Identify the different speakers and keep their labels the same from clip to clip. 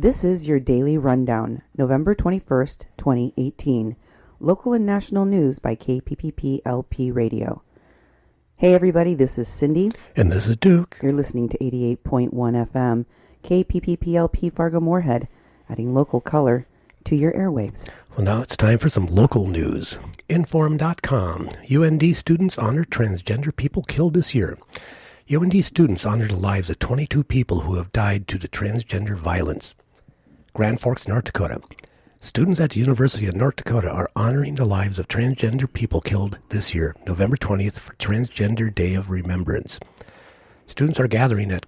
Speaker 1: This is your daily rundown, November 21st, 2018. Local and national news by KPPP-LP Radio. Hey everybody, this is Cindy.
Speaker 2: And this is Duke.
Speaker 1: You're listening to 88.1 FM, KPPP-LP Fargo-Moorhead, adding local color to your airwaves.
Speaker 2: Well, now it's time for some local news. Inform.com. UND students honor transgender people killed this year. UND students honor the lives of 22 people who have died due to transgender violence. Grand Forks, North Dakota. Students at the University of North Dakota are honoring the lives of transgender people killed this year, November 20th, for Transgender Day of Remembrance. Students are gathering at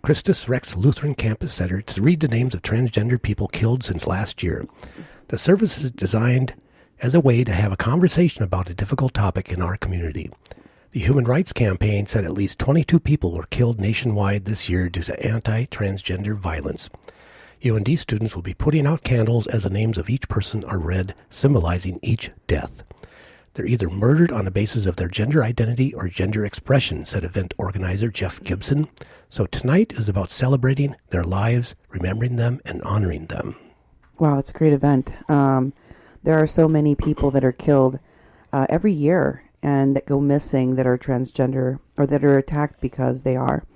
Speaker 2: Christus Rex Lutheran Campus Center to read the names of transgender people killed since last year. The service is designed as a way to have a conversation about a difficult topic in our community. The Human Rights Campaign said at least 22 people were killed nationwide this year due to anti-transgender violence. UND students will be putting out candles as the names of each person are read, symbolizing each death. They're either murdered on the basis of their gender identity or gender expression, said event organizer Jeff Gibson. So tonight is about celebrating their lives, remembering them, and honoring them.
Speaker 1: Wow, it's a great event. There are so many people that are killed every year and that go missing that are transgender or that are attacked because they are.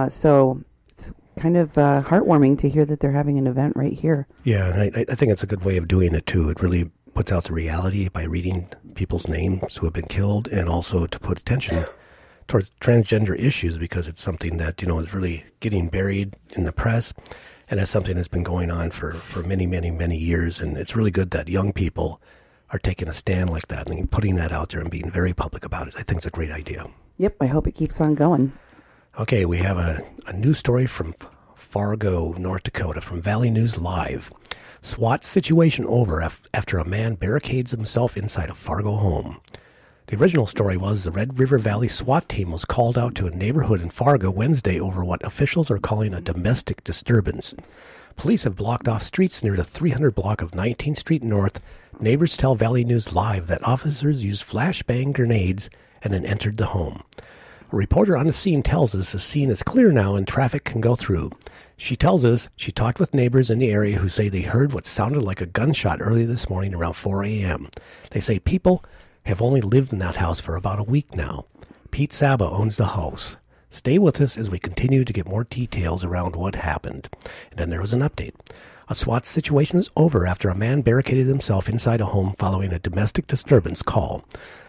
Speaker 1: So it's kind of heartwarming to hear that they're having an event right here.
Speaker 2: Yeah, and I think it's a good way of doing it, too. It really puts out the reality by reading people's names who have been killed, and also to put attention towards transgender issues, because it's something that, is really getting buried in the press, and it's something that's been going on for many, many, many years. And it's really good that young people are taking a stand like that and putting that out there and being very public about it. I think it's a great idea.
Speaker 1: Yep, I hope it keeps on going.
Speaker 2: Okay, we have a news story from Fargo, North Dakota, from Valley News Live. SWAT situation over after a man barricades himself inside a Fargo home. The original story was the Red River Valley SWAT team was called out to a neighborhood in Fargo Wednesday over what officials are calling a domestic disturbance. Police have blocked off streets near the 300 block of 19th Street North. Neighbors tell Valley News Live that officers used flashbang grenades and then entered the home. A reporter on the scene tells us the scene is clear now and traffic can go through. She tells us she talked with neighbors in the area who say they heard what sounded like a gunshot early this morning around 4 a.m. They say people have only lived in that house for about a week now. Pete Saba owns the house. Stay with us as we continue to get more details around what happened. And then there was an update. A SWAT situation is over after a man barricaded himself inside a home following a domestic disturbance call.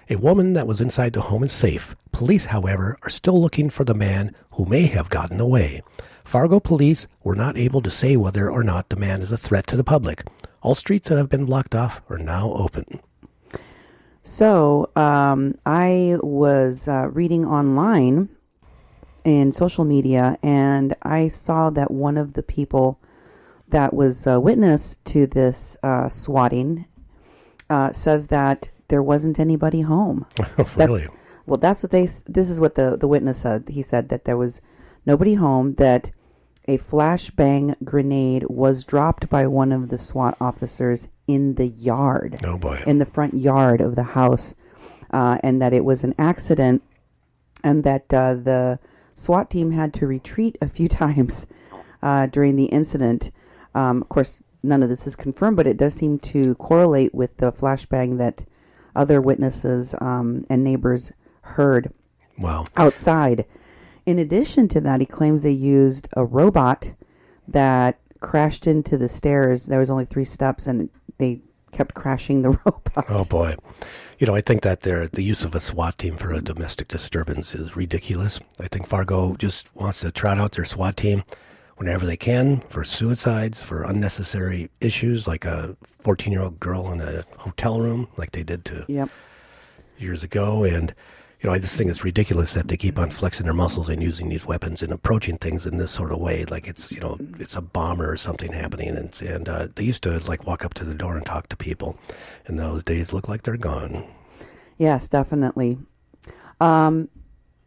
Speaker 2: A woman that was inside the home is safe. Police, however, are still looking for the man who may have gotten away. Fargo police were not able to say whether or not the man is a threat to the public. All streets that have been blocked off are now open.
Speaker 1: So, I was reading online in social media, and I saw that one of the people that was witness to this swatting says that there wasn't anybody home.
Speaker 2: Really?
Speaker 1: This is what the witness said. He said that there was nobody home, that a flashbang grenade was dropped by one of the SWAT officers in the yard.
Speaker 2: Oh boy.
Speaker 1: In the front yard of the house, and that it was an accident, and that the SWAT team had to retreat a few times during the incident. Of course, none of this is confirmed, but it does seem to correlate with the flashbang that other witnesses and neighbors heard outside. In addition to that, he claims they used a robot that crashed into the stairs. There was only 3 steps, and they kept crashing the robot.
Speaker 2: Oh, boy. I think that the use of a SWAT team for a domestic disturbance is ridiculous. I think Fargo just wants to trot out their SWAT team whenever they can for suicides, for unnecessary issues like a 14-year-old girl in a hotel room like they did years ago. And, I just think it's ridiculous that they keep on flexing their muscles and using these weapons and approaching things in this sort of way, like it's, it's a bomber or something happening. And they used to, walk up to the door and talk to people. And those days look like they're gone.
Speaker 1: Yes, definitely. And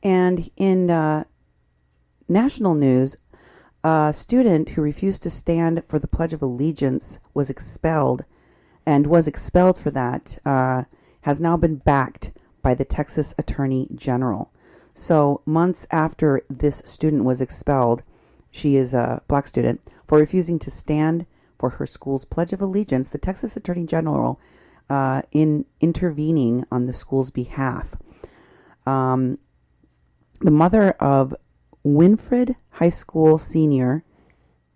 Speaker 1: in national news, a student who refused to stand for the Pledge of Allegiance was expelled for that, has now been backed by the Texas Attorney General. So months after this student was expelled, she is a black student, For refusing to stand for her school's Pledge of Allegiance, the Texas Attorney General in intervening on the school's behalf. The mother of Winfred High School senior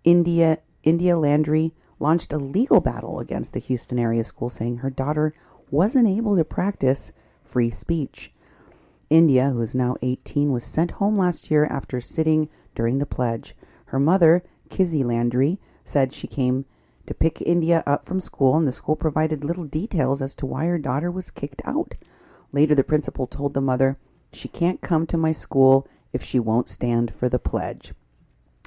Speaker 1: India Landry launched a legal battle against the Houston area school, saying her daughter wasn't able to practice free speech. India, who is now 18, was sent home last year after sitting during the pledge. Her mother, Kizzy Landry, said she came to pick India up from school, and the school provided little details as to why her daughter was kicked out. Later, the principal told the mother, "She can't come to my school if she won't stand for the pledge."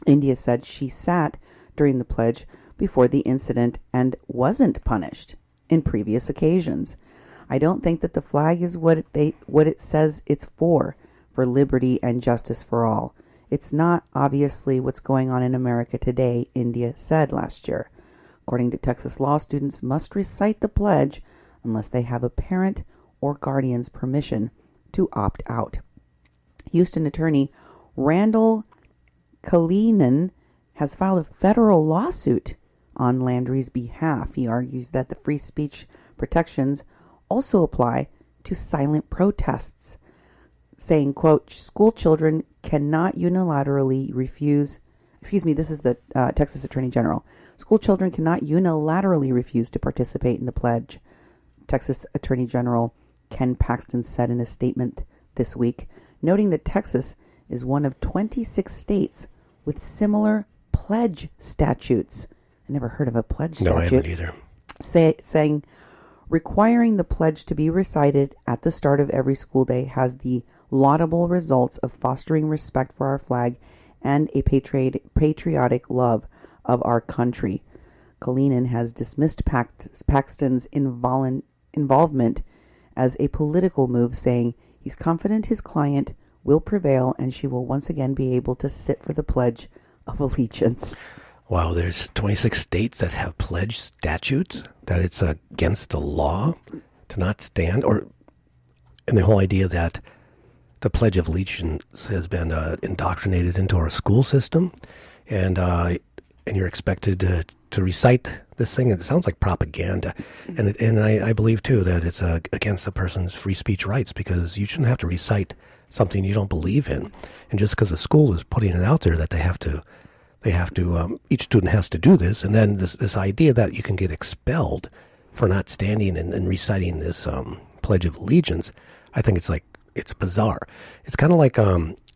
Speaker 1: India said she sat during the pledge before the incident and wasn't punished in previous occasions. "I don't think that the flag is what it says it's for liberty and justice for all. It's not obviously what's going on in America today," India said last year. According to Texas law, students must recite the pledge unless they have a parent or guardian's permission to opt out. Houston attorney Randall Kalinin has filed a federal lawsuit on Landry's behalf. He argues that the free speech protections also apply to silent protests, saying, quote, "School children cannot unilaterally refuse," this is the Texas Attorney General. "School children cannot unilaterally refuse to participate in the pledge," Texas Attorney General Ken Paxton said in a statement this week, noting that Texas is one of 26 states with similar pledge statutes. I never heard of a pledge statute.
Speaker 2: No, I haven't either.
Speaker 1: Saying requiring the pledge to be recited at the start of every school day has the laudable results of fostering respect for our flag and a patriotic love of our country. Kalinin has dismissed Paxton's involvement as a political move, saying he's confident his client will prevail and she will once again be able to sit for the Pledge of Allegiance.
Speaker 2: Wow, there's 26 states that have pledge statutes that it's against the law to not stand, and the whole idea that the Pledge of Allegiance has been indoctrinated into our school system, and you're expected to recite this thing. It sounds like propaganda, and I believe too that it's against the person's free speech rights, because you shouldn't have to recite something you don't believe in, and just because the school is putting it out there that they have to each student has to do this, and then this idea that you can get expelled for not standing and reciting this Pledge of Allegiance, I think it's bizarre. It's kind of like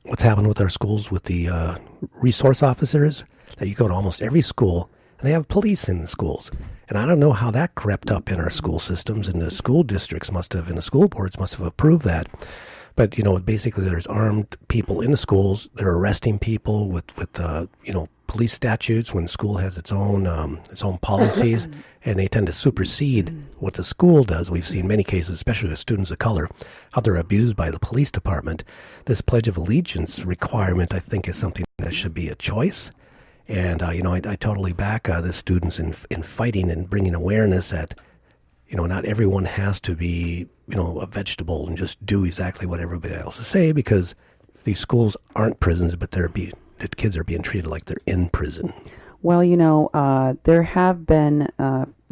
Speaker 2: what's happened with our schools with the resource officers, that you go to almost every school and they have police in the schools. And I don't know how that crept up in our school systems, and the school districts and the school boards must have approved that. But, basically there's armed people in the schools. They're arresting people with police statutes when the school has its own policies, and they tend to supersede what the school does. We've seen many cases, especially with students of color, how they're abused by the police department. This Pledge of Allegiance requirement, I think, is something that should be a choice. And, I totally back the students in fighting and bringing awareness that, not everyone has to be, a vegetable and just do exactly what everybody else is saying, because these schools aren't prisons, but the kids are being treated like they're in prison.
Speaker 1: Well, there have been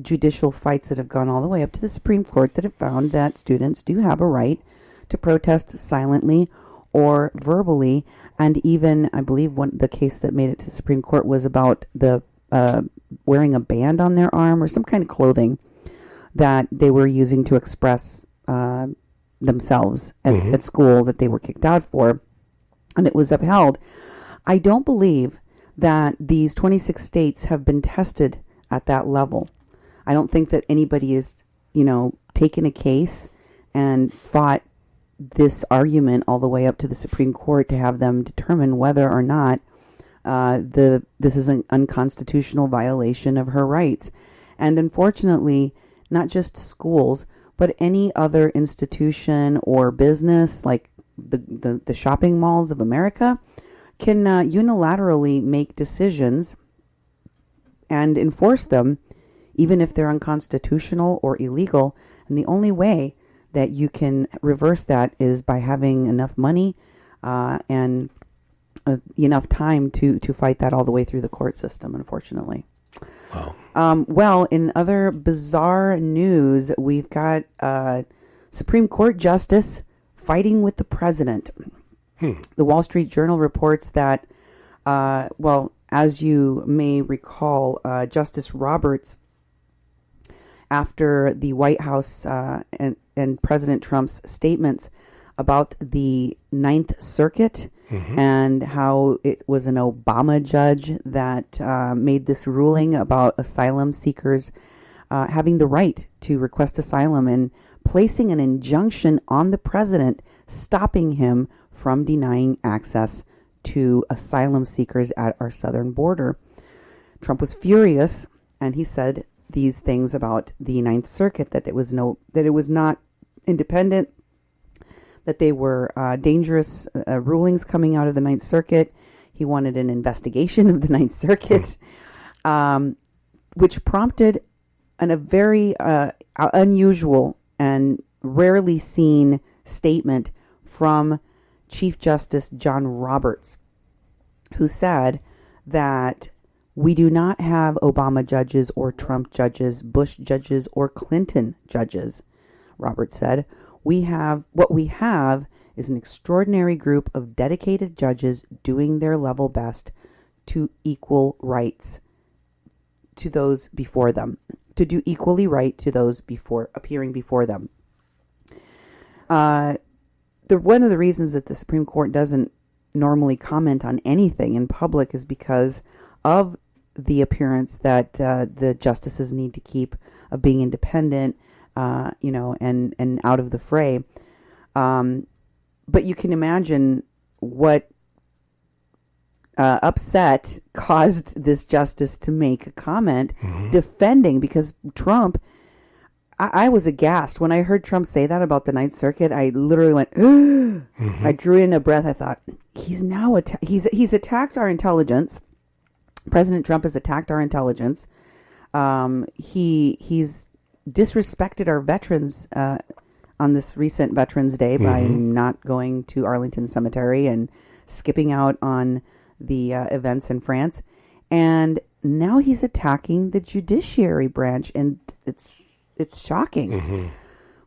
Speaker 1: judicial fights that have gone all the way up to the Supreme Court that have found that students do have a right to protest silently or verbally. And even, I believe, the case that made it to the Supreme Court was about the wearing a band on their arm or some kind of clothing that they were using to express themselves at school that they were kicked out for, and it was upheld. I don't believe that these 26 states have been tested at that level. I don't think that anybody has, taken a case and fought this argument all the way up to the Supreme Court to have them determine whether or not this is an unconstitutional violation of her rights. And unfortunately, not just schools, but any other institution or business like the shopping malls of America can unilaterally make decisions and enforce them, even if they're unconstitutional or illegal. And the only way that you can reverse that is by having enough money and enough time to fight that all the way through the court system, unfortunately.
Speaker 2: Wow.
Speaker 1: Well, in other bizarre news, we've got Supreme Court Justice fighting with the president. The Wall Street Journal reports that, as you may recall, Justice Roberts, after the White House and President Trump's statements about the Ninth Circuit and how it was an Obama judge that made this ruling about asylum seekers having the right to request asylum and placing an injunction on the president, stopping him from denying access to asylum seekers at our southern border. Trump was furious, and he said these things about the Ninth Circuit, that it was not independent, that they were dangerous rulings coming out of the Ninth Circuit. He wanted an investigation of the Ninth Circuit, which prompted a very unusual and rarely seen statement from Chief Justice John Roberts, who said that we do not have Obama judges or Trump judges, Bush judges or Clinton judges. Roberts said, what we have is an extraordinary group of dedicated judges doing their level best to equal rights to those before them, to do equally right to those appearing before them. One of the reasons that the Supreme Court doesn't normally comment on anything in public is because of the appearance that the justices need to keep of being independent, and out of the fray. But you can imagine what upset caused this justice to make a comment defending, because Trump, I was aghast when I heard Trump say that about the Ninth Circuit. I literally went, I drew in a breath. I thought, he's now he's attacked our intelligence. President Trump has attacked our intelligence. He's disrespected our veterans on this recent Veterans Day by not going to Arlington Cemetery and skipping out on the events in France. And now he's attacking the judiciary branch, and it's shocking.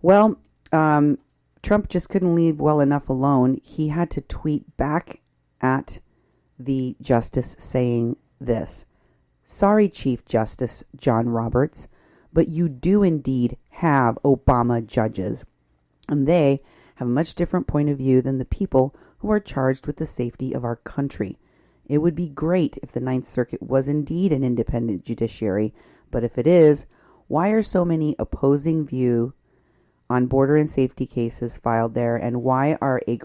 Speaker 1: Well, Trump just couldn't leave well enough alone. He had to tweet back at the justice saying this: "Sorry, Chief Justice John Roberts, but you do indeed have Obama judges, and they have a much different point of view than the people who are charged with the safety of our country. It would be great if the Ninth Circuit was indeed an independent judiciary, but if it is, why are so many opposing views on border and safety cases filed there, and why are a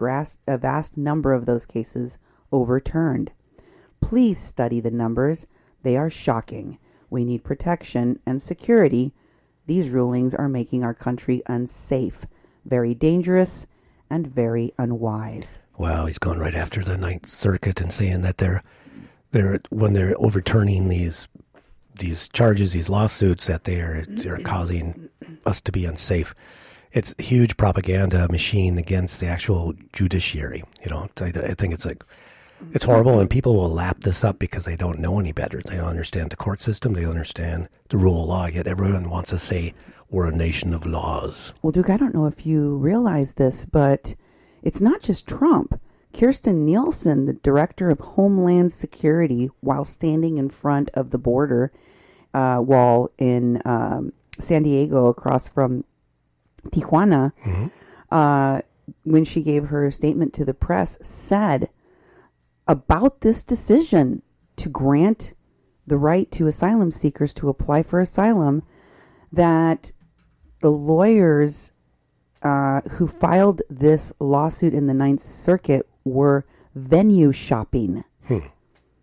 Speaker 1: vast number of those cases overturned? Please study the numbers. They are shocking. We need protection and security. These rulings are making our country unsafe, very dangerous, and very unwise."
Speaker 2: Wow, he's gone right after the Ninth Circuit and saying that when they're overturning these charges, these lawsuits, that they're causing us to be unsafe. It's a huge propaganda machine against the actual judiciary. I think it's horrible, and people will lap this up because they don't know any better. They don't understand the court system. They don't understand the rule of law, yet everyone wants to say we're a nation of laws.
Speaker 1: Well, Duke, I don't know if you realize this, but it's not just Trump. Kirstjen Nielsen, the director of Homeland Security, while standing in front of the border wall in San Diego across from Tijuana, when she gave her statement to the press, said about this decision to grant the right to asylum seekers to apply for asylum, that the lawyers who filed this lawsuit in the Ninth Circuit were venue shopping.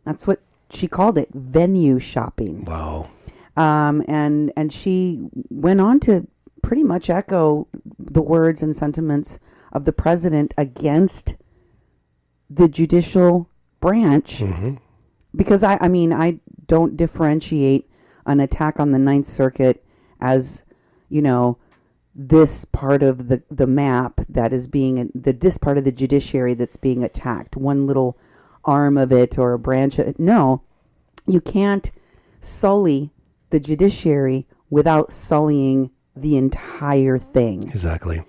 Speaker 1: That's what she called it, venue shopping.
Speaker 2: Wow.
Speaker 1: And she went on to pretty much echo the words and sentiments of the president against the judicial branch, because I don't differentiate an attack on the Ninth Circuit as, this part of the map that is being, this part of the judiciary that's being attacked. One little arm of it or a branch of it. No, you can't sully the judiciary without sullying the entire thing.
Speaker 2: Exactly.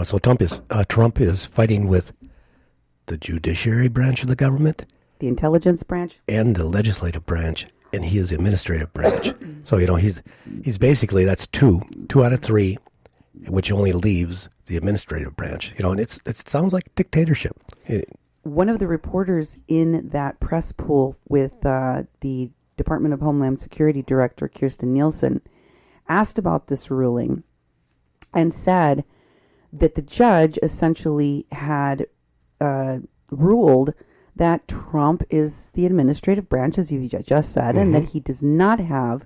Speaker 2: So Trump is fighting with the judiciary branch of the government,
Speaker 1: The intelligence branch,
Speaker 2: and the legislative branch, and he is the administrative branch. So he's basically, that's two out of three, which only leaves the administrative branch. And it sounds like dictatorship.
Speaker 1: One of the reporters in that press pool with the Department of Homeland Security Director Kirstjen Nielsen asked about this ruling and said that the judge essentially had ruled that Trump is the administrative branch, as you just said, and that he does not have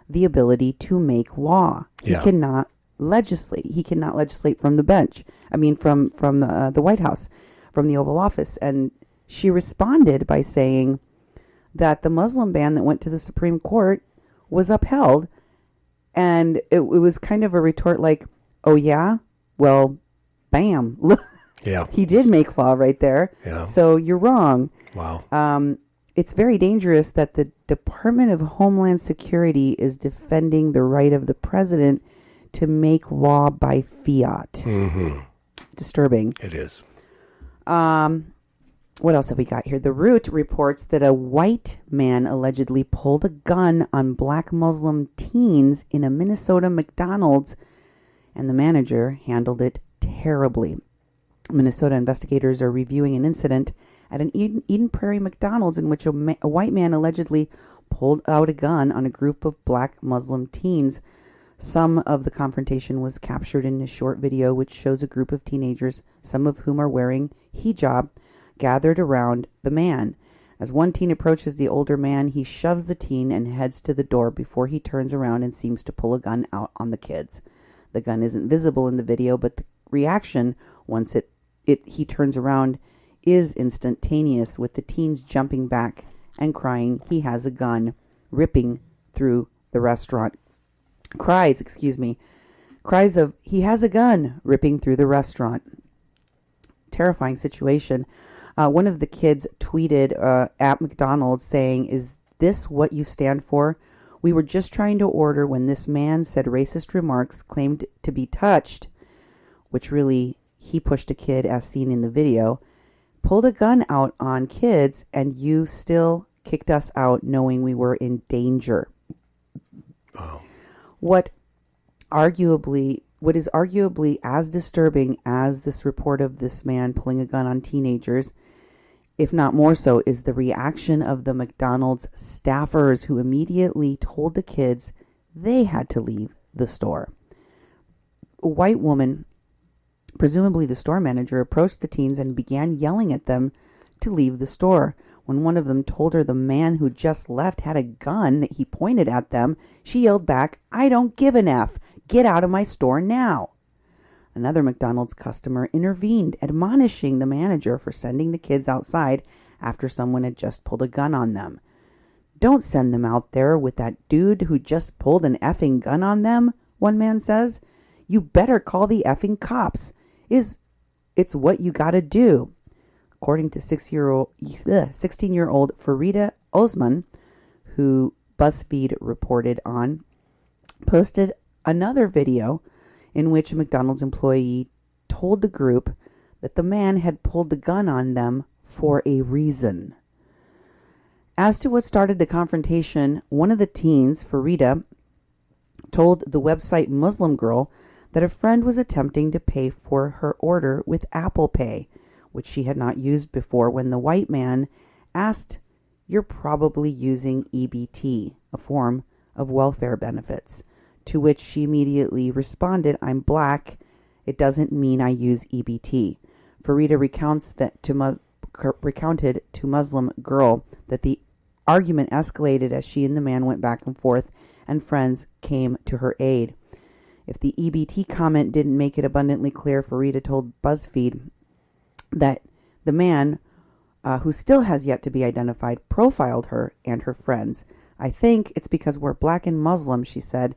Speaker 1: the ability to make law. He cannot legislate. He cannot legislate from the bench. I mean, from the White House, from the Oval Office. And she responded by saying that the Muslim ban that went to the Supreme Court was upheld. And it was kind of a retort like, oh, yeah? Well, bam. Look, he did make law right there. Yeah. So you're wrong.
Speaker 2: Wow.
Speaker 1: It's very dangerous that the Department of Homeland Security is defending the right of the president to make law by fiat.
Speaker 2: Mm-hmm.
Speaker 1: Disturbing.
Speaker 2: It is.
Speaker 1: What else have we got here? The Root reports that a white man allegedly pulled a gun on black Muslim teens in a Minnesota McDonald's, and the manager handled it terribly. Minnesota investigators are reviewing an incident at an Eden Prairie McDonald's in which a white man allegedly pulled out a gun on a group of black Muslim teens. Some of the confrontation was captured in a short video which shows a group of teenagers, some of whom are wearing hijab, gathered around the man. As one teen approaches the older man, he shoves the teen and heads to the door before he turns around and seems to pull a gun out on the kids. The gun isn't visible in the video, but the reaction once he turns around is instantaneous, with the teens jumping back and crying, "He has a gun," ripping through the restaurant. Cries of "He has a gun," ripping through the restaurant. Terrifying situation. One of the kids tweeted at McDonald's saying, "Is this what you stand for? We were just trying to order when this man said racist remarks, claimed to be touched," which really, he pushed a kid as seen in the video, pulled a gun out on kids, and you still kicked us out knowing we were in danger.
Speaker 2: Oh.
Speaker 1: What is arguably as disturbing as this report of this man pulling a gun on teenagers, if not more so, is the reaction of the McDonald's staffers who immediately told the kids they had to leave the store. A white woman, presumably the store manager, approached the teens and began yelling at them to leave the store. When one of them told her the man who just left had a gun that he pointed at them, she yelled back, "I don't give an F. Get out of my store now." Another McDonald's customer intervened, admonishing the manager for sending the kids outside after someone had just pulled a gun on them. "Don't send them out there with that dude who just pulled an effing gun on them," one man says. "You better call the effing cops. It's what you gotta do." According to 16-year-old Farida Osman, who BuzzFeed reported on, posted another video in which a McDonald's employee told the group that the man had pulled the gun on them for a reason. As to what started the confrontation, one of the teens, Farida, told the website Muslim Girl that a friend was attempting to pay for her order with Apple Pay, which she had not used before, when the white man asked, "You're probably using EBT, a form of welfare benefits," to which she immediately responded, "I'm black. It doesn't mean I use EBT." Farida recounted to Muslim Girl that the argument escalated as she and the man went back and forth, and friends came to her aid. If the EBT comment didn't make it abundantly clear, Farida told BuzzFeed that the man, who still has yet to be identified, profiled her and her friends. "I think it's because we're black and Muslim," she said.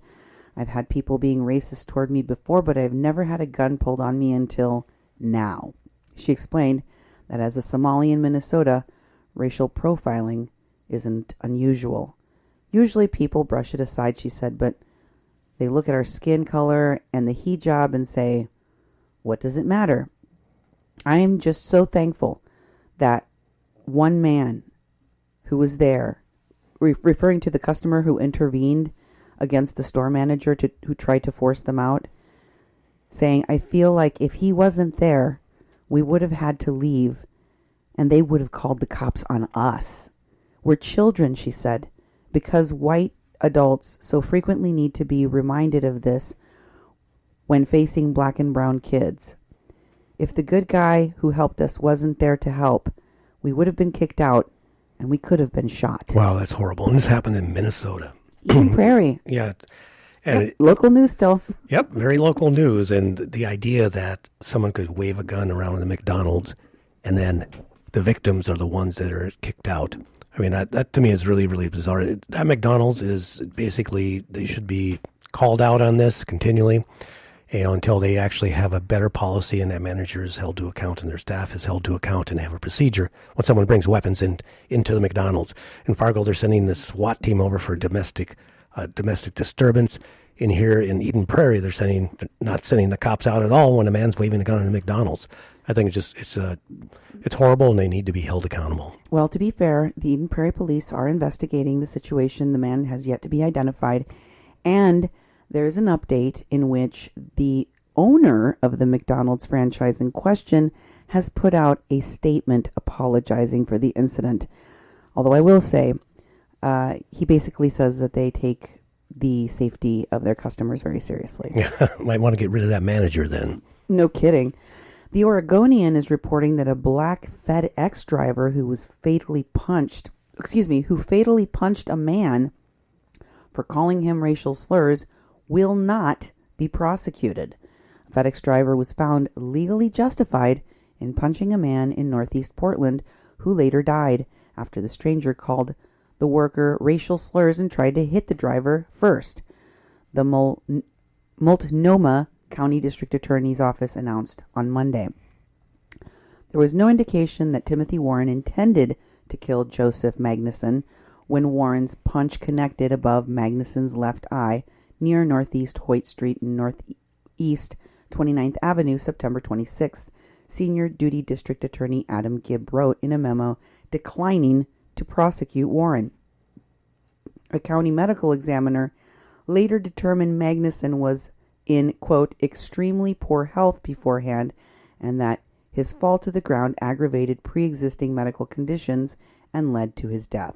Speaker 1: "I've had people being racist toward me before, but I've never had a gun pulled on me until now." She explained that as a Somali in Minnesota, Racial profiling isn't unusual. Usually people brush it aside, she said, but they look at our skin color and the hijab and say, what does it matter? I am just so thankful that one man who was there, referring to the customer who intervened against the store manager who tried to force them out, saying, I feel like if he wasn't there, we would have had to leave and they would have called the cops on us. We're children, she said, because white adults so frequently need to be reminded of this when facing black and brown kids. If the good guy who helped us wasn't there to help, we would have been kicked out and we could have been shot.
Speaker 2: Wow, that's horrible. And this happened in Minnesota.
Speaker 1: Eden Prairie.
Speaker 2: Yeah. And
Speaker 1: Yep, local news still.
Speaker 2: Yep, very local news. And the idea that someone could wave a gun around the McDonald's and then the victims are the ones that are kicked out. I mean, that to me is really, really bizarre. That McDonald's is basically, they should be called out on this continually, until they actually have a better policy and that manager is held to account and their staff is held to account and have a procedure when someone brings weapons into the McDonald's. In Fargo, they're sending the SWAT team over for domestic disturbance. In here in Eden Prairie, they're not sending the cops out at all when a man's waving a gun in a McDonald's. I think it's horrible and they need to be held accountable.
Speaker 1: Well, to be fair, the Eden Prairie police are investigating the situation. The man has yet to be identified. And there's an update in which the owner of the McDonald's franchise in question has put out a statement apologizing for the incident. Although I will say, he basically says that they take the safety of their customers very seriously.
Speaker 2: Yeah, might want to get rid of that manager then.
Speaker 1: No kidding. The Oregonian is reporting that a black FedEx driver who fatally punched a man for calling him racial slurs will not be prosecuted. A FedEx driver was found legally justified in punching a man in northeast Portland who later died after the stranger called the worker racial slurs and tried to hit the driver first. The Multnomah County District Attorney's Office announced on Monday. There was no indication that Timothy Warren intended to kill Joseph Magnuson when Warren's punch connected above Magnuson's left eye near Northeast Hoyt Street and Northeast 29th Avenue, September 26th, Senior Duty District Attorney Adam Gibb wrote in a memo declining to prosecute Warren. A county medical examiner later determined Magnuson was in, quote, extremely poor health beforehand, and that his fall to the ground aggravated pre-existing medical conditions and led to his death.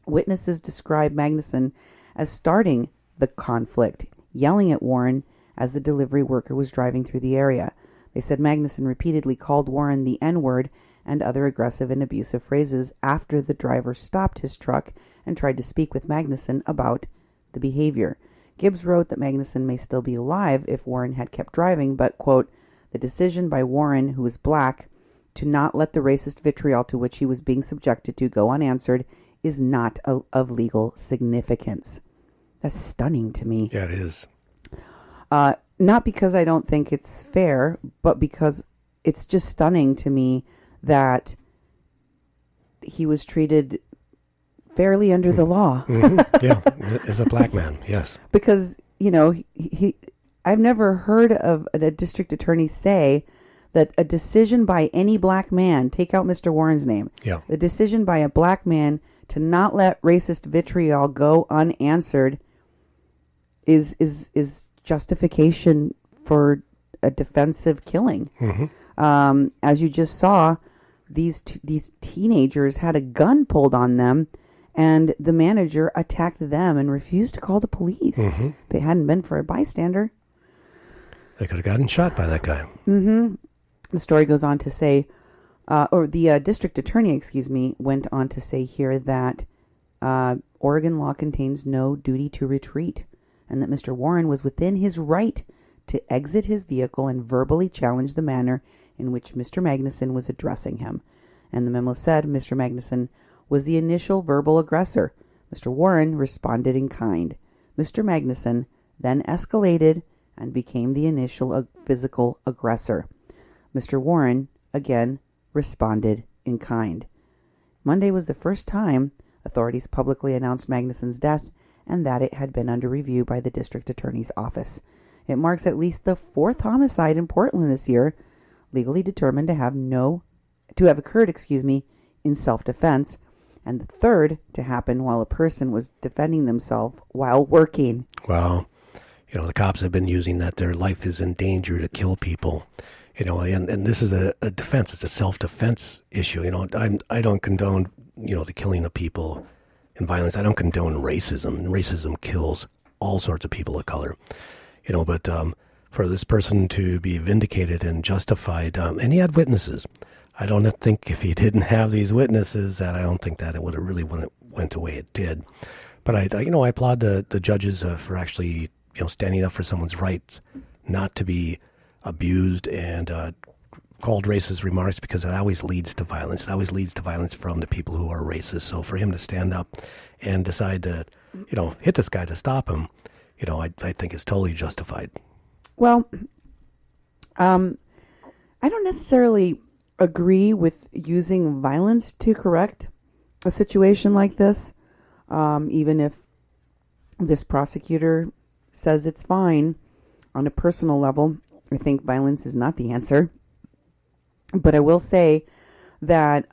Speaker 1: Witnesses described Magnuson as starting the conflict, yelling at Warren as the delivery worker was driving through the area. They said Magnuson repeatedly called Warren the N-word and other aggressive and abusive phrases after the driver stopped his truck and tried to speak with Magnuson about the behavior. Gibbs wrote that Magnuson may still be alive if Warren had kept driving, but, quote, the decision by Warren, who is black, to not let the racist vitriol to which he was being subjected to go unanswered is not of legal significance. That's stunning to me.
Speaker 2: Yeah, it is.
Speaker 1: Not because I don't think it's fair, but because it's just stunning to me that he was treated fairly under the law.
Speaker 2: Mm-hmm. Yeah, as a black man, yes.
Speaker 1: Because, I've never heard of a district attorney say that a decision by any black man, take out Mr. Warren's name, the decision by a black man to not let racist vitriol go unanswered is justification for a defensive killing. Mm-hmm. As you just saw, these teenagers had a gun pulled on them, and the manager attacked them and refused to call the police. Mm-hmm. If it hadn't been for a bystander,
Speaker 2: they could have gotten shot by that guy.
Speaker 1: Mm-hmm. The story goes on to say, the district attorney, went on to say here that Oregon law contains no duty to retreat, and that Mr. Warren was within his right to exit his vehicle and verbally challenge the manner in which Mr. Magnuson was addressing him. And the memo said Mr. Magnuson was the initial verbal aggressor. Mr. Warren responded in kind. Mr. Magnuson then escalated and became the initial physical aggressor. Mr. Warren, again, responded in kind. Monday was the first time authorities publicly announced Magnuson's death and that it had been under review by the district attorney's office. It marks at least the fourth homicide in Portland this year, legally determined to have occurred, in self-defense, and the third to happen while a person was defending themselves while working.
Speaker 2: Well, the cops have been using that their life is in danger to kill people. And this is a defense. It's a self-defense issue. I don't condone, the killing of people and violence. I don't condone racism. And racism kills all sorts of people of color. But for this person to be vindicated and justified, and he had witnesses. I don't think if he didn't have these witnesses, that I don't think that it would have really went the way it did. But I applaud the judges for actually, standing up for someone's rights not to be abused and called racist remarks, because it always leads to violence. It always leads to violence from the people who are racist. So for him to stand up and decide to, hit this guy to stop him, I think is totally justified.
Speaker 1: Well, I don't necessarily agree with using violence to correct a situation like this, even if this prosecutor says it's fine. On a personal level, I think violence is not the answer. But I will say that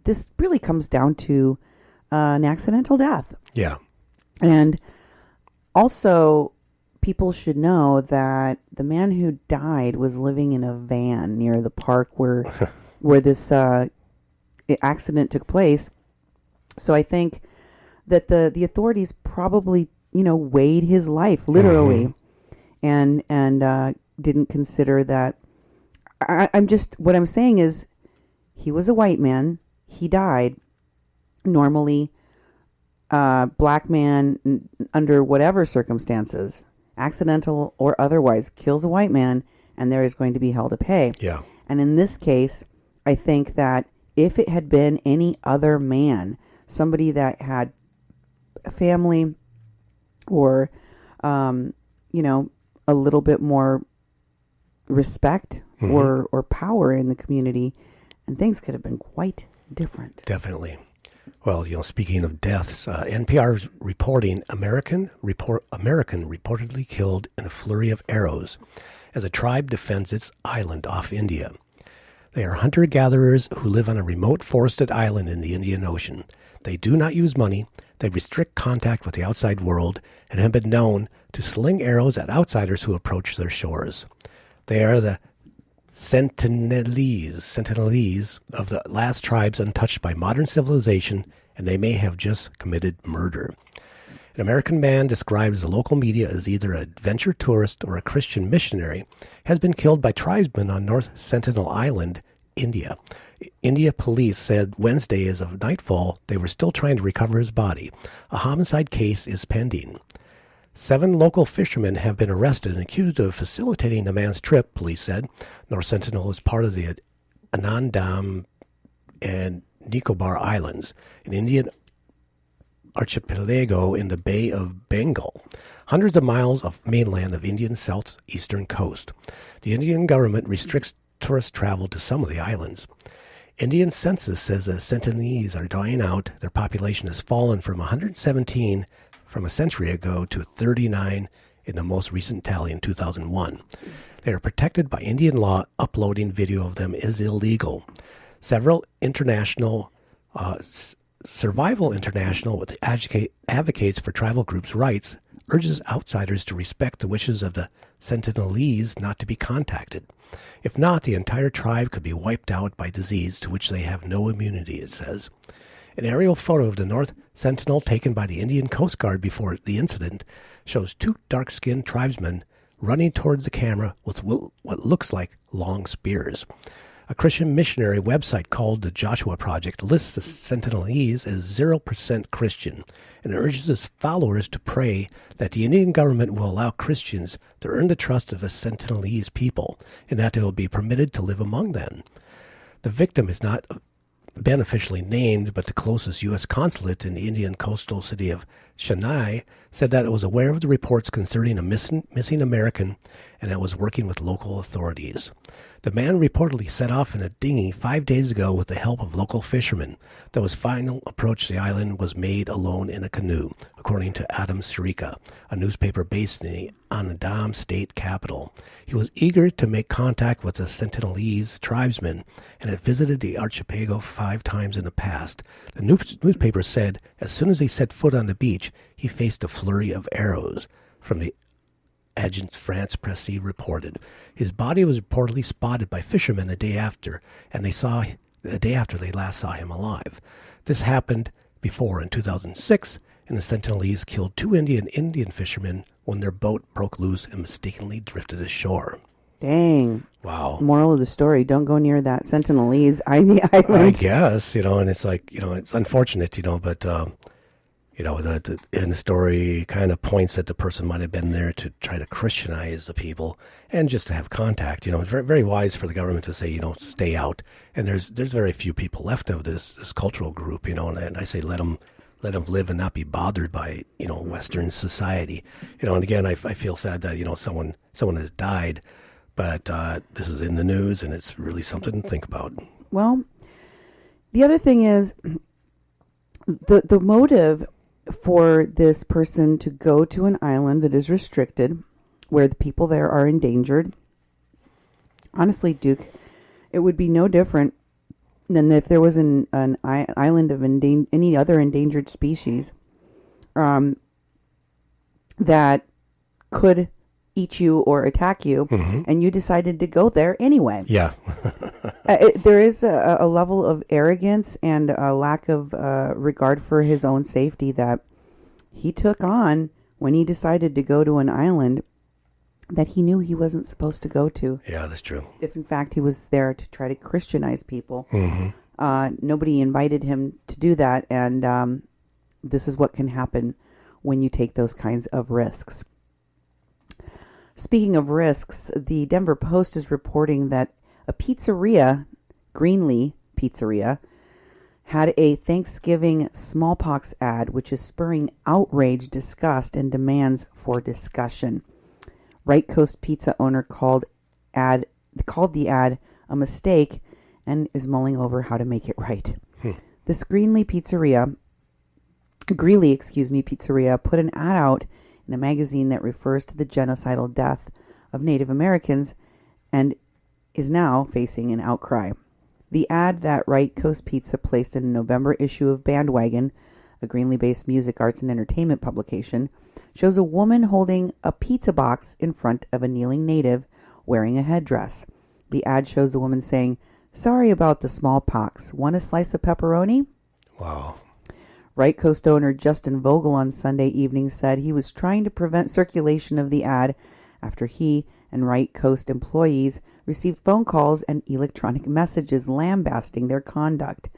Speaker 1: this really comes down to an accidental death.
Speaker 2: Yeah.
Speaker 1: And also, people should know that the man who died was living in a van near the park where this accident took place. So I think that the authorities probably, weighed his life literally, and didn't consider that. What I'm saying is, he was a white man. He died. Normally, black man, under whatever circumstances, accidental or otherwise, kills a white man, and there is going to be hell to pay.
Speaker 2: Yeah. And
Speaker 1: in this case, I think that if it had been any other man, somebody that had a family or, a little bit more respect or power in the community, and things could have been quite different.
Speaker 2: Definitely. Well, speaking of deaths, NPR's reporting American reportedly killed in a flurry of arrows as a tribe defends its island off India. They are hunter-gatherers who live on a remote forested island in the Indian Ocean. They do not use money. They restrict contact with the outside world and have been known to sling arrows at outsiders who approach their shores. They are the sentinelese of the last tribes untouched by modern civilization, and they may have just committed murder. An American man describes the local media as either an adventure tourist or a Christian missionary has been killed by tribesmen on North Sentinel Island, India. India police said Wednesday as of nightfall they were still trying to recover his body. A homicide case is pending. 7 local fishermen have been arrested and accused of facilitating the man's trip, police said. North Sentinel is part of the Anandam and Nicobar Islands, an Indian archipelago in the Bay of Bengal, hundreds of miles of mainland of India's southeastern coast. The Indian government restricts tourist travel to some of the islands. Indian census says the Sentinelese are dying out. Their population has fallen from 117 from a century ago to 39 in the most recent tally in 2001. They are protected by Indian law. Uploading video of them is illegal. Several international Survival International, which advocates for tribal groups' rights, urges outsiders to respect the wishes of the Sentinelese not to be contacted. If not, the entire tribe could be wiped out by disease to which they have no immunity, it says. An aerial photo of the North Sentinel taken by the Indian Coast Guard before the incident shows 2 dark-skinned tribesmen running towards the camera with what looks like long spears. A Christian missionary website called the Joshua Project lists the Sentinelese as 0% Christian and urges its followers to pray that the Indian government will allow Christians to earn the trust of the Sentinelese people and that they will be permitted to live among them. The victim is not been officially named, but the closest U.S. consulate in the Indian coastal city of Chennai said that it was aware of the reports concerning a missing American and it was working with local authorities. The man reportedly set off in a dinghy 5 days ago with the help of local fishermen, though his final approach to the island was made alone in a canoe, according to Adam Sirica, a newspaper based in the Anandam state capital. He was eager to make contact with the Sentinelese tribesmen and had visited the archipelago 5 times in the past. The newspaper said as soon as he set foot on the beach, he faced a flurry of arrows from the Agence France Presse reported. His body was reportedly spotted by fishermen the day after they last saw him alive. This happened before in 2006, and the Sentinelese killed 2 Indian fishermen when their boat broke loose and mistakenly drifted ashore.
Speaker 1: Dang.
Speaker 2: Wow.
Speaker 1: Moral of the story, don't go near that Sentinelese island.
Speaker 2: I guess, and it's like, it's unfortunate, but and the story kind of points that the person might have been there to try to Christianize the people and just to have contact. It's very, very wise for the government to say, stay out. And there's very few people left of this cultural group, and I say let them live and not be bothered by, Western society. And again, I feel sad that, someone has died, but this is in the news and it's really something to think about.
Speaker 1: Well, the other thing is the motive for this person to go to an island that is restricted, where the people there are endangered. Honestly, Duke, it would be no different than if there was an island of any other endangered species that could eat you or attack you, and you decided to go there anyway.
Speaker 2: Yeah.
Speaker 1: There is a level of arrogance and a lack of regard for his own safety that he took on when he decided to go to an island that he knew he wasn't supposed to go to.
Speaker 2: Yeah, that's true.
Speaker 1: If in fact he was there to try to Christianize people. Nobody invited him to do that, and this is what can happen when you take those kinds of risks. Speaking of risks, the Denver Post is reporting that a pizzeria, Greenlee Pizzeria, had a Thanksgiving smallpox ad which is spurring outrage, disgust, and demands for discussion. Right Coast Pizza owner called the ad a mistake and is mulling over how to make it right. This Greeley Pizzeria put an ad out in a magazine that refers to the genocidal death of Native Americans and is now facing an outcry. The ad that Right Coast Pizza placed in a November issue of Bandwagon, a Greenlee-based music, arts, and entertainment publication, shows a woman holding a pizza box in front of a kneeling native wearing a headdress. The ad shows the woman saying, "Sorry about the smallpox. Want a slice of pepperoni?"
Speaker 2: Wow.
Speaker 1: Right Coast owner Justin Vogel on Sunday evening said he was trying to prevent circulation of the ad after he and Right Coast employees received phone calls and electronic messages lambasting their conduct.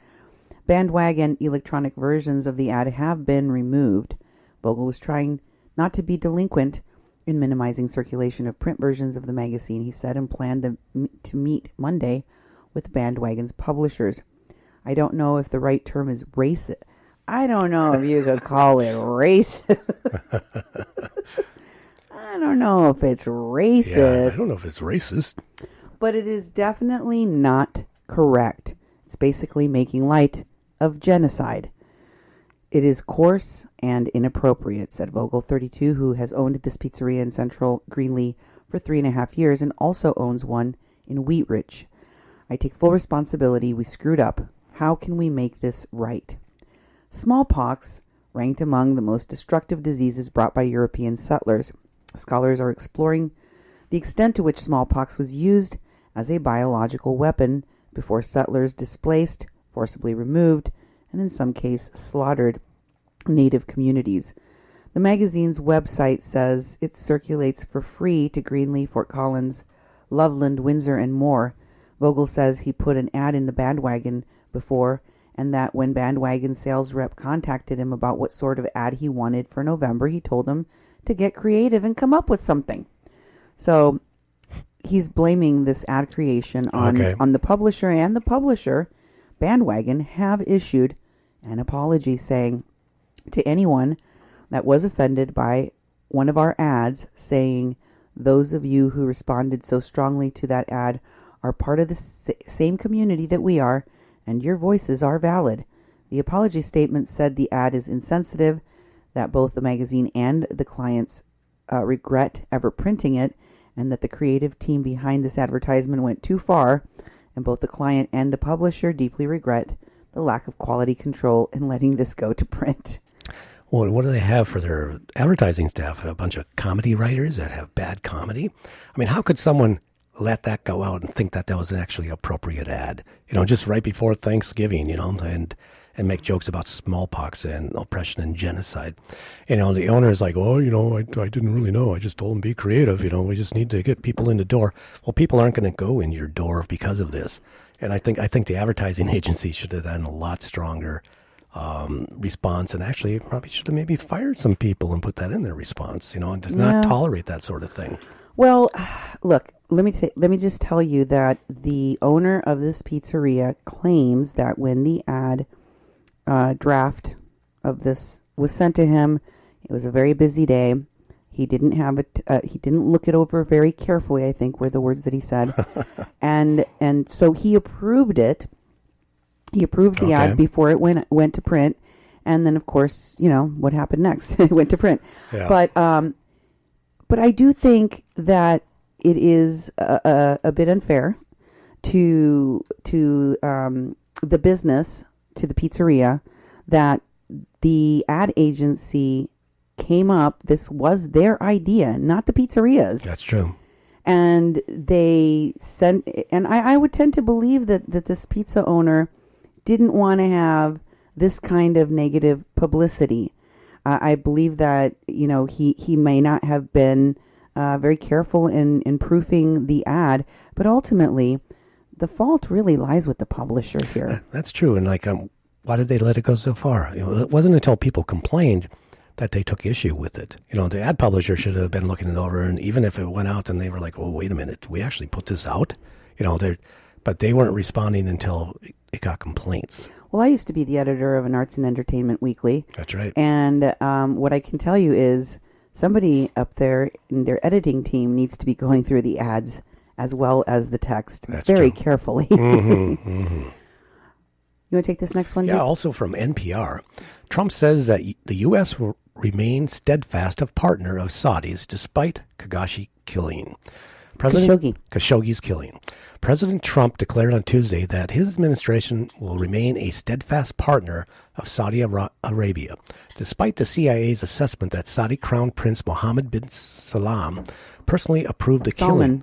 Speaker 1: Bandwagon electronic versions of the ad have been removed. Vogel was trying not to be delinquent in minimizing circulation of print versions of the magazine, he said, and planned to meet Monday with Bandwagon's publishers. I don't know if the right term is racist. I don't know if you could call it racist. I don't know if it's racist.
Speaker 2: Yeah, I don't know if it's racist.
Speaker 1: But it is definitely not correct. It's basically making light of genocide. It is coarse and inappropriate, said Vogel, 32, who has owned this pizzeria in central Greenlee for 3.5 years and also owns one in Wheatridge. I take full responsibility. We screwed up. How can we make this right? Smallpox ranked among the most destructive diseases brought by European settlers. Scholars are exploring the extent to which smallpox was used as a biological weapon before settlers displaced, forcibly removed, and in some cases slaughtered native communities. The magazine's website says it circulates for free to Greenlee, Fort Collins, Loveland, Windsor, and more. Vogel says he put an ad in the Bandwagon before, and that when Bandwagon sales rep contacted him about what sort of ad he wanted for November, he told him to get creative and come up with something. So he's blaming this ad creation on the publisher, and the publisher, Bandwagon, have issued an apology saying to anyone that was offended by one of our ads, saying, those of you who responded so strongly to that ad are part of the same community that we are, and your voices are valid. The apology statement said the ad is insensitive, that both the magazine and the clients regret ever printing it, and that the creative team behind this advertisement went too far, and both the client and the publisher deeply regret the lack of quality control in letting this go to print.
Speaker 2: Well, what do they have for their advertising staff? A bunch of comedy writers that have bad comedy? I mean, how could someone let that go out and think that that was actually an appropriate ad? Just right before Thanksgiving, and make jokes about smallpox and oppression and genocide. The owner is like, oh, I didn't really know. I just told them be creative. We just need to get people in the door. Well, people aren't going to go in your door because of this. And I think the advertising agency should have done a lot stronger response, and actually probably should have maybe fired some people and put that in their response, and does not tolerate that sort of thing.
Speaker 1: Well, look, let me just tell you that the owner of this pizzeria claims that when the ad draft of this was sent to him, it was a very busy day. He didn't have it. He didn't look it over very carefully, I think, were the words that he said, and so he approved it. He approved the ad before it went to print, and then of course, what happened next? It went to print. Yeah. But I do think that it is a bit unfair to the business, to the pizzeria, that the ad agency came up. This was their idea, not the pizzeria's.
Speaker 2: That's true.
Speaker 1: And they sent, and I would tend to believe that this pizza owner didn't want to have this kind of negative publicity. I believe that, he may not have been very careful in proofing the ad, but ultimately the fault really lies with the publisher here.
Speaker 2: That's true. And why did they let it go so far? It wasn't until people complained that they took issue with it. The ad publisher should have been looking it over, and even if it went out and they were like, oh, wait a minute, we actually put this out? But they weren't responding until it got complaints.
Speaker 1: Well, I used to be the editor of an arts and entertainment weekly.
Speaker 2: That's right.
Speaker 1: And what I can tell you is somebody up there in their editing team needs to be going through the ads as well as the text very carefully. Mm-hmm, mm-hmm. You want to take this next one?
Speaker 2: Yeah, also from NPR. Trump says that the U.S. will remain steadfast of partner of Saudis despite Khashoggi's killing. President Trump declared on Tuesday that his administration will remain a steadfast partner of Saudi Arabia, despite the CIA's assessment that Saudi Crown Prince Mohammed bin Salman personally approved the killing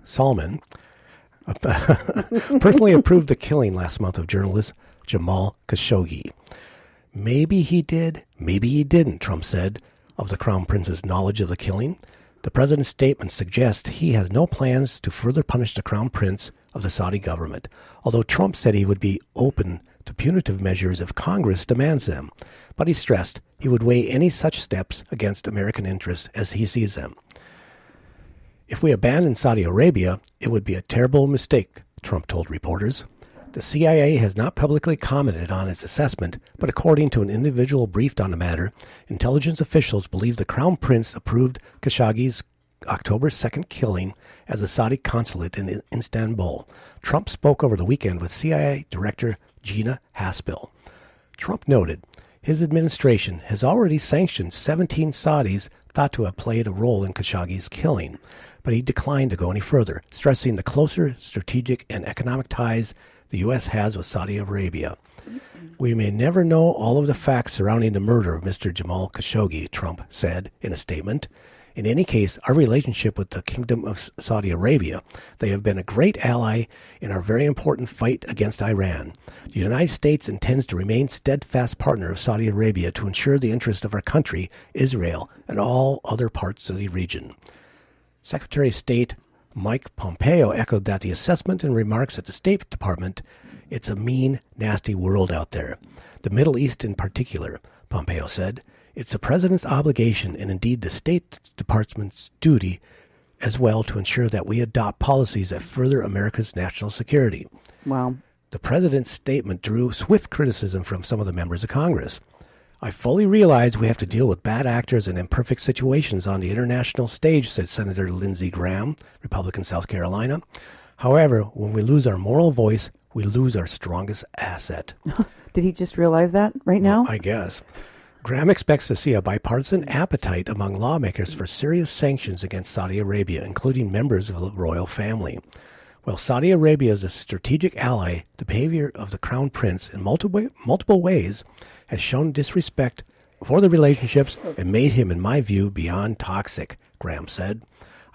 Speaker 2: last month of journalist Jamal Khashoggi. Maybe he did, maybe he didn't, Trump said, of the Crown Prince's knowledge of the killing. The president's statement suggests he has no plans to further punish the Crown Prince of the Saudi government, although Trump said he would be open to punitive measures if Congress demands them. But he stressed he would weigh any such steps against American interests as he sees them. If we abandon Saudi Arabia, it would be a terrible mistake, Trump told reporters. The CIA has not publicly commented on its assessment, but according to an individual briefed on the matter, intelligence officials believe the Crown Prince approved Khashoggi's October 2nd killing as a Saudi consulate in Istanbul. Trump spoke over the weekend with CIA Director Gina Haspel. Trump noted his administration has already sanctioned 17 Saudis thought to have played a role in Khashoggi's killing, but he declined to go any further, stressing the closer strategic and economic ties the U.S. has with Saudi Arabia. We may never know all of the facts surrounding the murder of Mr. Jamal Khashoggi, Trump said in a statement. In any case, our relationship with the Kingdom of Saudi Arabia, they have been a great ally in our very important fight against Iran. The United States intends to remain steadfast partner of Saudi Arabia to ensure the interest of our country, Israel, and all other parts of the region. Secretary of State Mike Pompeo echoed that the assessment and remarks at the State Department, it's a mean, nasty world out there. The Middle East in particular, Pompeo said. It's the President's obligation and indeed the State Department's duty as well to ensure that we adopt policies that further America's national security.
Speaker 1: Wow.
Speaker 2: The President's statement drew swift criticism from some of the members of Congress. I fully realize we have to deal with bad actors and imperfect situations on the international stage, said Senator Lindsey Graham, Republican, South Carolina. However, when we lose our moral voice, we lose our strongest asset.
Speaker 1: Did he just realize that right now?
Speaker 2: I guess. Graham expects to see a bipartisan appetite among lawmakers for serious sanctions against Saudi Arabia, including members of the royal family. While Saudi Arabia is a strategic ally, the behavior of the Crown Prince in multiple ways has shown disrespect for the relationships and made him, in my view, beyond toxic, Graham said.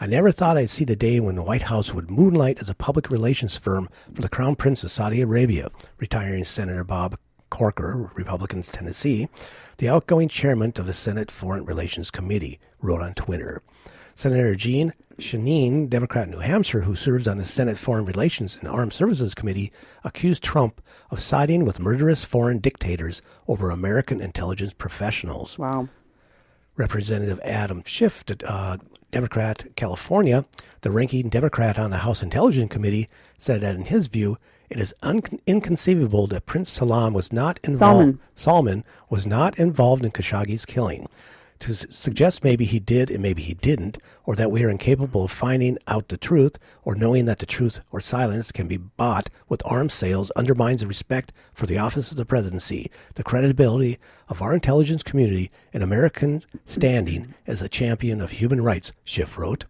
Speaker 2: I never thought I'd see the day when the White House would moonlight as a public relations firm for the Crown Prince of Saudi Arabia, retiring Senator Bob Corker, Republican Tennessee, the outgoing chairman of the Senate Foreign Relations Committee, wrote on Twitter. Senator Jean Shanine, Democrat New Hampshire, who serves on the Senate Foreign Relations and Armed Services Committee, accused Trump of siding with murderous foreign dictators over American intelligence professionals.
Speaker 1: Wow.
Speaker 2: Representative Adam Schiff, Democrat, California, the ranking Democrat on the House Intelligence Committee, said that in his view, it is inconceivable that Prince Salman was not involved. Salman was not involved in Khashoggi's killing. To suggest maybe he did and maybe he didn't, or that we are incapable of finding out the truth, or knowing that the truth or silence can be bought with arms sales, undermines the respect for the office of the presidency, the credibility of our intelligence community, and American standing as a champion of human rights, Schiff wrote.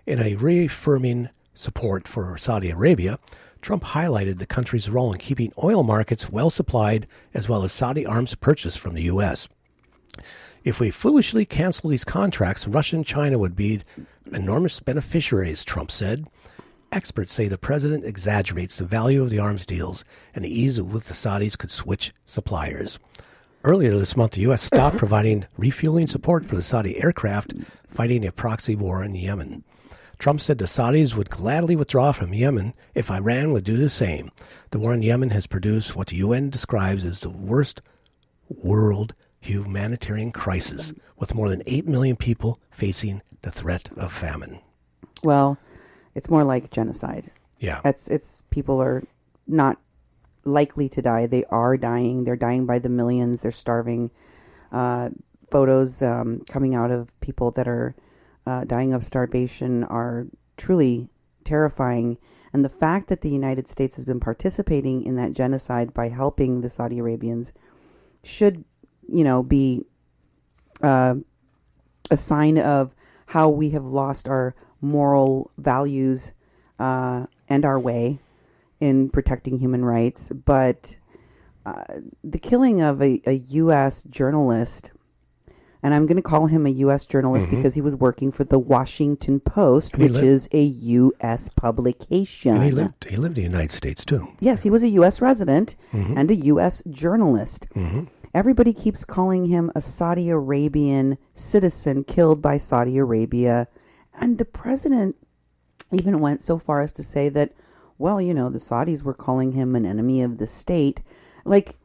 Speaker 2: In a reaffirming support for Saudi Arabia, Trump highlighted the country's role in keeping oil markets well supplied, as well as Saudi arms purchased from the U.S. If we foolishly cancel these contracts, Russia and China would be enormous beneficiaries, Trump said. Experts say the president exaggerates the value of the arms deals and the ease with the Saudis could switch suppliers. Earlier this month, the U.S. stopped providing refueling support for the Saudi aircraft fighting a proxy war in Yemen. Trump said the Saudis would gladly withdraw from Yemen if Iran would do the same. The war in Yemen has produced what the UN describes as the worst world humanitarian crisis, with more than 8 million people facing the threat of famine.
Speaker 1: Well, it's more like genocide.
Speaker 2: Yeah.
Speaker 1: It's people are not likely to die. They are dying. They're dying by the millions. They're starving. Photos coming out of people that are dying of starvation are truly terrifying. And the fact that the United States has been participating in that genocide by helping the Saudi Arabians should be a sign of how we have lost our moral values and our way in protecting human rights. But the killing of a U.S. journalist, and I'm going to call him a U.S. journalist because he was working for the Washington Post, which is a U.S. publication.
Speaker 2: And he lived in the United States, too.
Speaker 1: Yes, he was a U.S. resident and a U.S. journalist. Everybody keeps calling him a Saudi Arabian citizen killed by Saudi Arabia. And the president even went so far as to say that, well, the Saudis were calling him an enemy of the state. Like,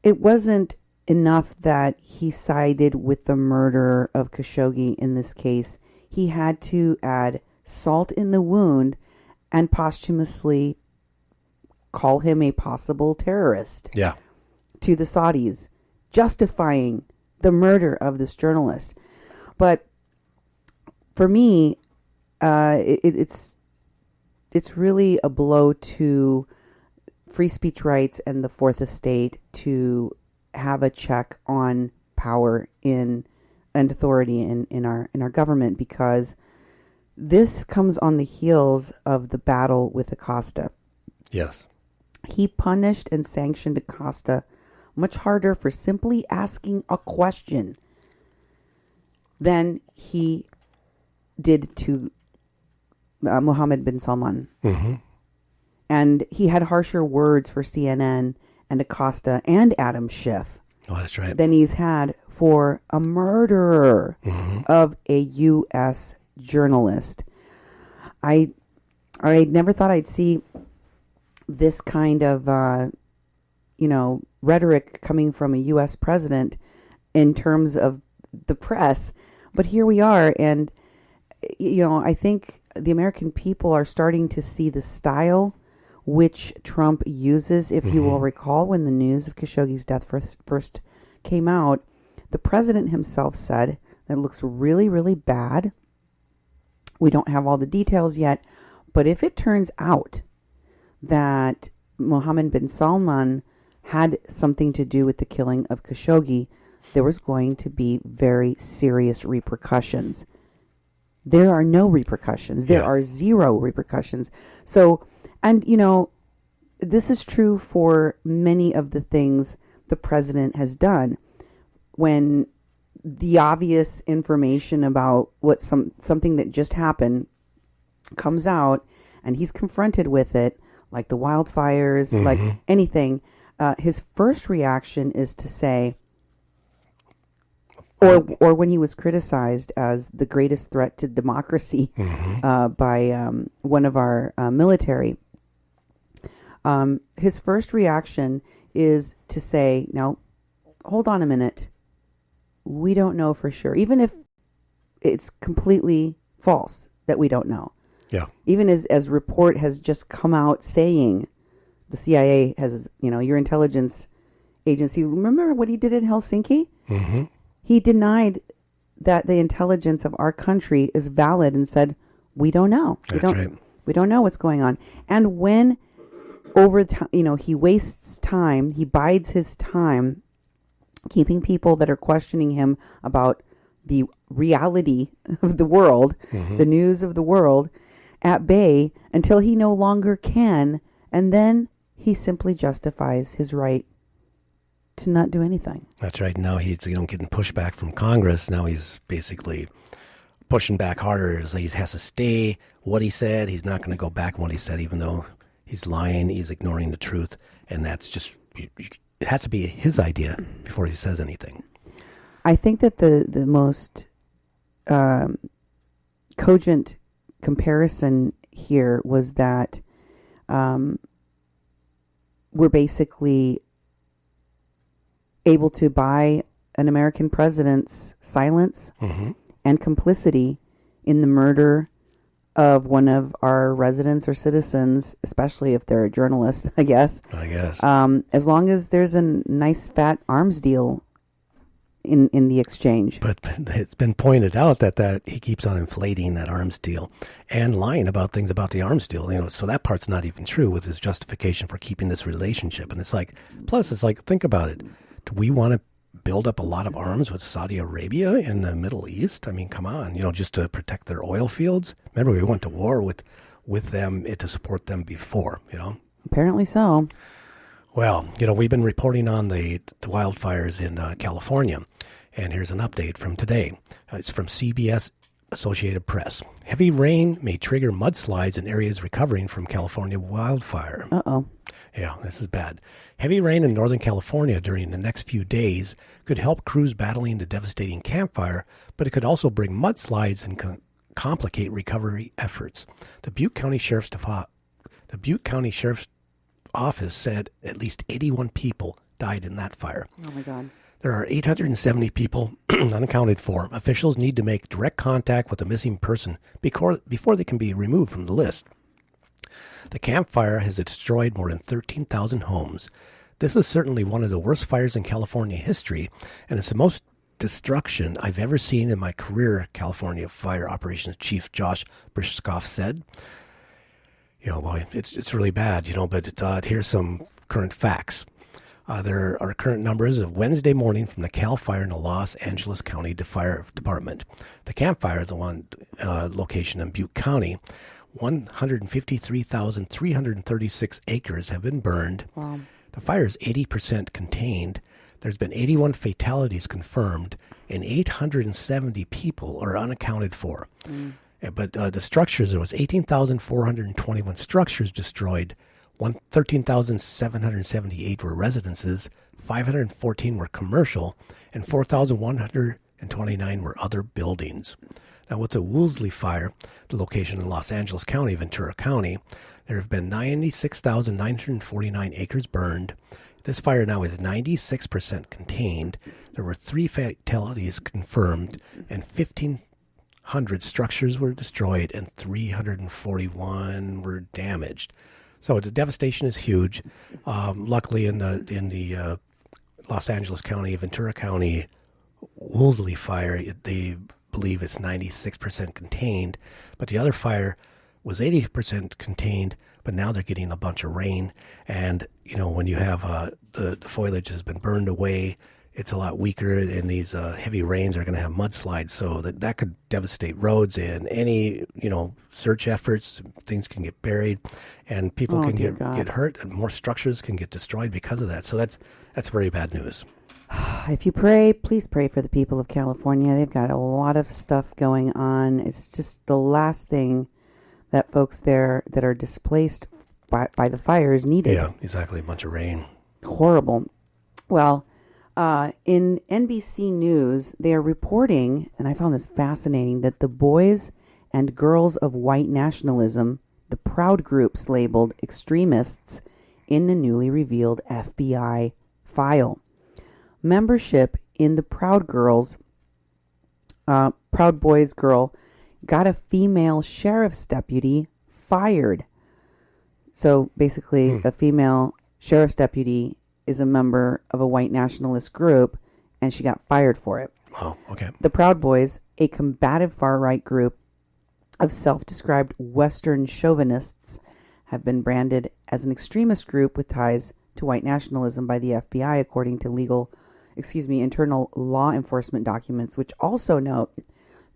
Speaker 1: it wasn't enough that he sided with the murder of Khashoggi in this case. He had to add salt in the wound and posthumously call him a possible terrorist.
Speaker 2: Yeah.
Speaker 1: To the Saudis, justifying the murder of this journalist. But for me, it's really a blow to free speech rights and the Fourth Estate to have a check on power and authority in our government, because this comes on the heels of the battle with Acosta.
Speaker 2: Yes.
Speaker 1: He punished and sanctioned Acosta much harder for simply asking a question than he did to Mohammed bin Salman. And he had harsher words for CNN and Acosta and Adam Schiff
Speaker 2: that's right.
Speaker 1: than he's had for a murderer of a U.S. journalist. I never thought I'd see this kind of rhetoric coming from a U.S. president in terms of the press. But here we are. And, I think the American people are starting to see the style which Trump uses. If you will recall, when the news of Khashoggi's death first came out, the president himself said that it looks really, really bad. We don't have all the details yet, But if it turns out that Mohammed bin Salman had something to do with the killing of Khashoggi, there was going to be very serious repercussions. There are no repercussions. There are zero repercussions. So, and this is true for many of the things the president has done. When the obvious information about what something that just happened comes out and he's confronted with it, like the wildfires, like anything, his first reaction is to say, or when he was criticized as the greatest threat to democracy by one of our military, his first reaction is to say, "No, hold on a minute. We don't know for sure, even if it's completely false that we don't know."
Speaker 2: Yeah.
Speaker 1: Even as report has just come out saying the CIA has, your intelligence agency. Remember what he did in Helsinki?
Speaker 2: Mm-hmm.
Speaker 1: He denied that the intelligence of our country is valid and said, "We don't know. We don't know what's going on." And when over time, he wastes time, he bides his time, keeping people that are questioning him about the reality of the world, the news of the world, at bay until he no longer can, and then he simply justifies his right to not do anything.
Speaker 2: That's right. Now he's getting pushback from Congress. Now he's basically pushing back harder. He has to stay what he said. He's not going to go back on what he said, even though he's lying. He's ignoring the truth, and that's just it has to be his idea before he says anything.
Speaker 1: I think that the most cogent comparison here was that we're basically able to buy an American president's silence and complicity in the murder of one of our residents or citizens, especially if they're a journalist, I guess. As long as there's a nice fat arms deal in the exchange.
Speaker 2: But it's been pointed out that he keeps on inflating that arms deal and lying about things about the arms deal. So that part's not even true with his justification for keeping this relationship. And it's like, think about it. Do we want to build up a lot of arms with Saudi Arabia in the Middle East? I mean, come on, just to protect their oil fields. Remember, we went to war with them to support them before,
Speaker 1: Apparently so.
Speaker 2: Well, we've been reporting on the wildfires in California, and here's an update from today. It's from CBS Associated Press. Heavy rain may trigger mudslides in areas recovering from California wildfire.
Speaker 1: Uh-oh.
Speaker 2: Yeah, this is bad. Heavy rain in Northern California during the next few days could help crews battling the devastating campfire, but it could also bring mudslides and complicate recovery efforts. The Butte County Sheriff's Office said at least 81 people died in that fire.
Speaker 1: Oh, my God.
Speaker 2: There are 870 people unaccounted for. Officials need to make direct contact with the missing person before they can be removed from the list. The campfire has destroyed more than 13,000 homes. This is certainly one of the worst fires in California history, and it's the most destruction I've ever seen in my career, California Fire Operations Chief Josh Briscoff said. Boy, it's really bad, but here's some current facts. There are current numbers of Wednesday morning from the Cal Fire in the Los Angeles County Fire Department. The campfire, the one location in Butte County, 153,336 acres have been burned.
Speaker 1: Wow.
Speaker 2: The fire is 80% contained. There's been 81 fatalities confirmed, and 870 people are unaccounted for. But the structures, there was 18,421 structures destroyed. 13,778 were residences, 514 were commercial, and 4,129 were other buildings. Now, with the Woolsley Fire, the location in Los Angeles County, Ventura County, there have been 96,949 acres burned. This fire now is 96% contained. There were 3 fatalities confirmed, and 1,500 structures were destroyed, and 341 were damaged. So the devastation is huge. Luckily, in the Los Angeles County, Ventura County, Woolsley Fire, they believe it's 96% contained, but the other fire was 80% contained, but now they're getting a bunch of rain. And, when you have the foliage has been burned away, it's a lot weaker, and these heavy rains are going to have mudslides, so that could devastate roads, and any, search efforts, things can get buried, and people can get hurt, and more structures can get destroyed because of that. So that's very bad news.
Speaker 1: If you pray, please pray for the people of California. They've got a lot of stuff going on. It's just the last thing that folks there that are displaced by the fires needed.
Speaker 2: Yeah, exactly. A bunch of rain.
Speaker 1: Horrible. Well, in NBC News, they are reporting, and I found this fascinating, that the boys and girls of white nationalism, the proud groups labeled extremists in the newly revealed FBI file. Membership in the Proud Boys girl got a female sheriff's deputy fired. So basically, a female sheriff's deputy is a member of a white nationalist group, and she got fired for it.
Speaker 2: Oh, okay.
Speaker 1: The Proud Boys, a combative far-right group of self-described Western chauvinists, have been branded as an extremist group with ties to white nationalism by the FBI, according to internal law enforcement documents, which also note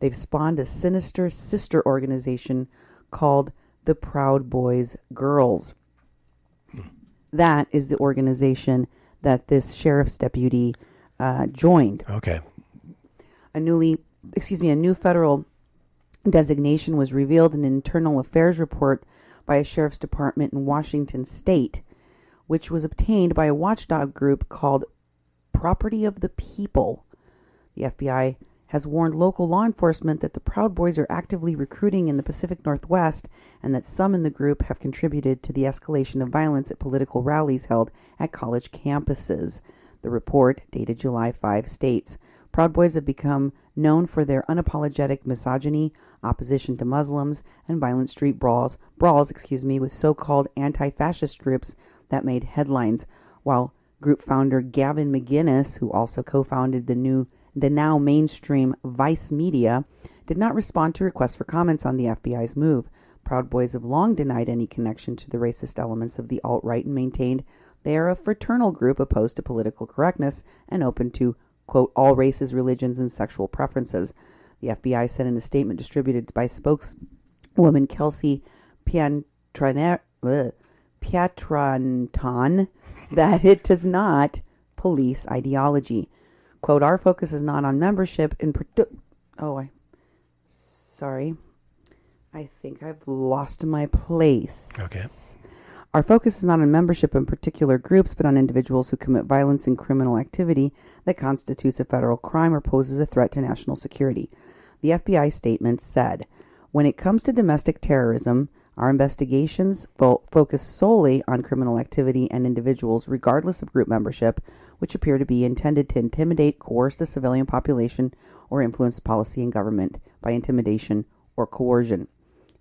Speaker 1: they've spawned a sinister sister organization called the Proud Boys Girls. That is the organization that this sheriff's deputy joined.
Speaker 2: Okay.
Speaker 1: A new federal designation was revealed in an internal affairs report by a sheriff's department in Washington State, which was obtained by a watchdog group called Property of the People. The FBI has warned local law enforcement that the Proud Boys are actively recruiting in the Pacific Northwest, and that some in the group have contributed to the escalation of violence at political rallies held at college campuses. The report, dated July 5, states, Proud Boys have become known for their unapologetic misogyny, opposition to Muslims, and violent street brawls with so-called anti-fascist groups that made headlines, while group founder Gavin McGinnis, who also co-founded the now mainstream Vice Media, did not respond to requests for comments on the FBI's move. Proud Boys have long denied any connection to the racist elements of the alt-right and maintained they are a fraternal group opposed to political correctness and open to, quote, all races, religions, and sexual preferences. The FBI said in a statement distributed by spokeswoman Kelsey Piatranton that it does not police ideology. Quote, our focus is not on membership in... I think I've lost my place.
Speaker 2: Okay.
Speaker 1: Our focus is not on membership in particular groups, but on individuals who commit violence and criminal activity that constitutes a federal crime or poses a threat to national security. The FBI statement said, when it comes to domestic terrorism, our investigations focus solely on criminal activity and individuals, regardless of group membership, which appear to be intended to intimidate, coerce the civilian population, or influence policy and government by intimidation or coercion.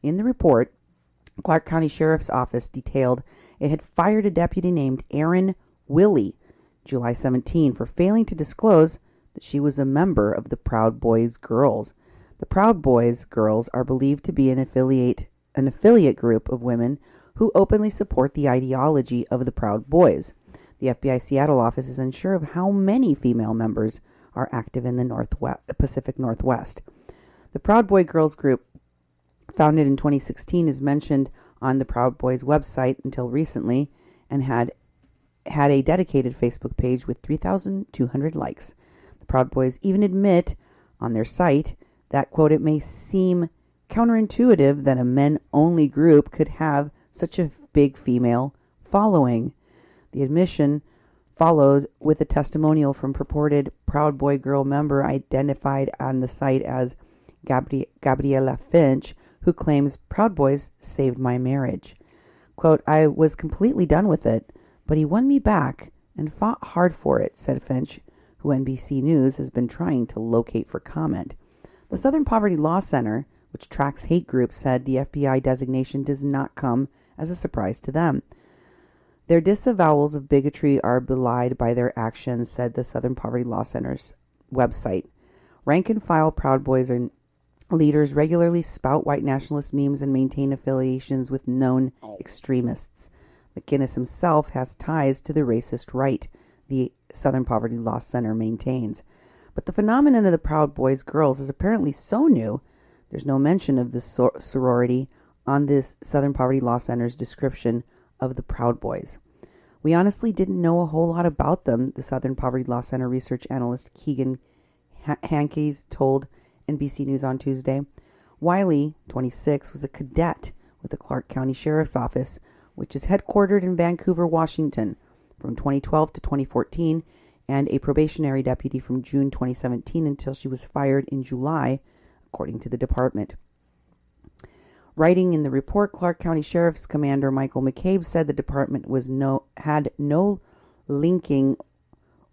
Speaker 1: In the report, Clark County Sheriff's Office detailed it had fired a deputy named Erin Willie, July 17, for failing to disclose that she was a member of the Proud Boys Girls. The Proud Boys Girls are believed to be an affiliate group of women who openly support the ideology of the Proud Boys. The FBI Seattle office is unsure of how many female members are active in the Pacific Northwest. The Proud Boy Girls group, founded in 2016, is mentioned on the Proud Boys website until recently and had a dedicated Facebook page with 3,200 likes. The Proud Boys even admit on their site that, quote, it may seem counterintuitive that a men-only group could have such a big female following. The admission followed with a testimonial from purported Proud Boy Girl member identified on the site as Gabriella Finch, who claims Proud Boys saved my marriage. Quote, I was completely done with it, but he won me back and fought hard for it, said Finch, who NBC News has been trying to locate for comment. The Southern Poverty Law Center, which tracks hate groups, said the FBI designation does not come as a surprise to them. Their disavowals of bigotry are belied by their actions, said the Southern Poverty Law Center's website. Rank and file Proud Boys leaders regularly spout white nationalist memes and maintain affiliations with known extremists. McGinnis himself has ties to the racist right, the Southern Poverty Law Center maintains. But the phenomenon of the Proud Boys girls is apparently so new, there's no mention of the sorority on this Southern Poverty Law Center's description of the Proud Boys. We honestly didn't know a whole lot about them, the Southern Poverty Law Center research analyst Keegan Hankes told NBC News on Tuesday. Wiley, 26, was a cadet with the Clark County Sheriff's Office, which is headquartered in Vancouver, Washington, from 2012 to 2014, and a probationary deputy from June 2017 until she was fired in July, according to the department. Writing in the report, Clark County Sheriff's Commander Michael McCabe said the department had no inkling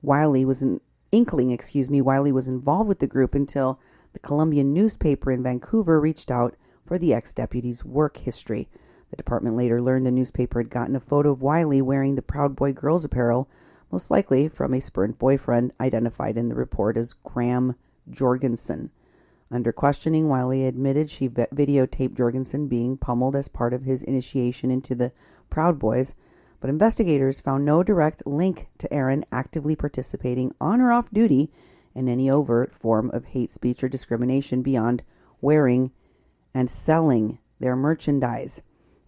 Speaker 1: Wiley was involved with the group until the Columbian newspaper in Vancouver reached out for the ex-deputy's work history. The department later learned the newspaper had gotten a photo of Wiley wearing the Proud Boy girls apparel, most likely from a spurned boyfriend identified in the report as Graham Jorgensen. Under questioning, Wiley admitted she videotaped Jorgensen being pummeled as part of his initiation into the Proud Boys, but investigators found no direct link to Aaron actively participating on or off duty in any overt form of hate speech or discrimination beyond wearing and selling their merchandise.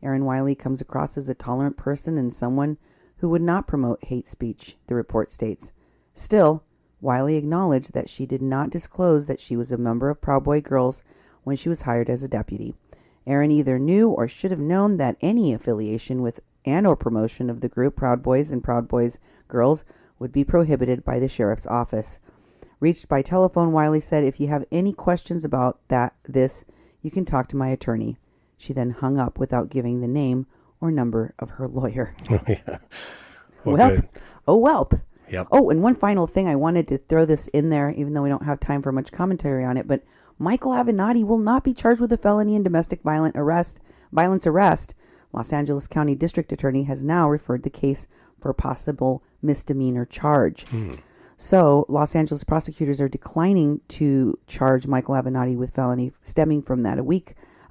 Speaker 1: Aaron Wiley comes across as a tolerant person and someone who would not promote hate speech, the report states. Still, Wiley acknowledged that she did not disclose that she was a member of Proud Boy Girls when she was hired as a deputy. Aaron either knew or should have known that any affiliation with and or promotion of the group Proud Boys and Proud Boys Girls would be prohibited by the sheriff's office. Reached by telephone, Wiley said, "If you have any questions about this, you can talk to my attorney." She then hung up without giving the name or number of her lawyer.
Speaker 2: Oh, yeah.
Speaker 1: Good. Oh, welp.
Speaker 2: Yep.
Speaker 1: Oh, and one final thing, I wanted to throw this in there, even though we don't have time for much commentary on it, but Michael Avenatti will not be charged with a felony and domestic violence arrest. Los Angeles County District Attorney has now referred the case for a possible misdemeanor charge. So, Los Angeles prosecutors are declining to charge Michael Avenatti with felony stemming from that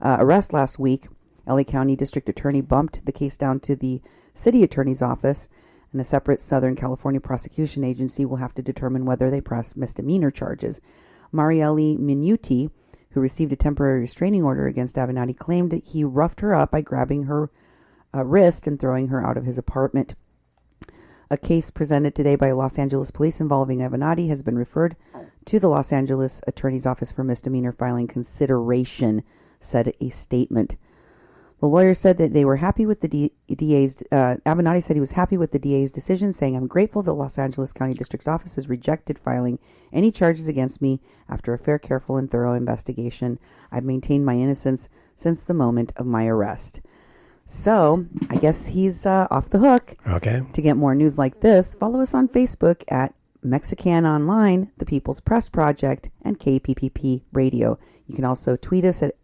Speaker 1: arrest last week. LA County District Attorney bumped the case down to the City Attorney's Office, and a separate Southern California prosecution agency will have to determine whether they press misdemeanor charges. Marielle Minuti, who received a temporary restraining order against Avenatti, claimed that he roughed her up by grabbing her wrist and throwing her out of his apartment. A case presented today by Los Angeles police involving Avenatti has been referred to the Los Angeles Attorney's Office for misdemeanor filing consideration, said a statement. The lawyer said that they were happy with the DA's, Avenatti said he was happy with the DA's decision, saying, "I'm grateful the Los Angeles County District's Office has rejected filing any charges against me after a fair, careful, and thorough investigation. I've maintained my innocence since the moment of my arrest." So, I guess he's off the hook.
Speaker 2: Okay.
Speaker 1: To get more news like this, follow us on Facebook at Mexican Online, The People's Press Project, and KPPP Radio. You can also tweet us at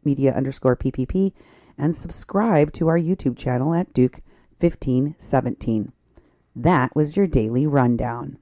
Speaker 1: media_PPP and subscribe to our YouTube channel at Duke1517. That was your daily rundown.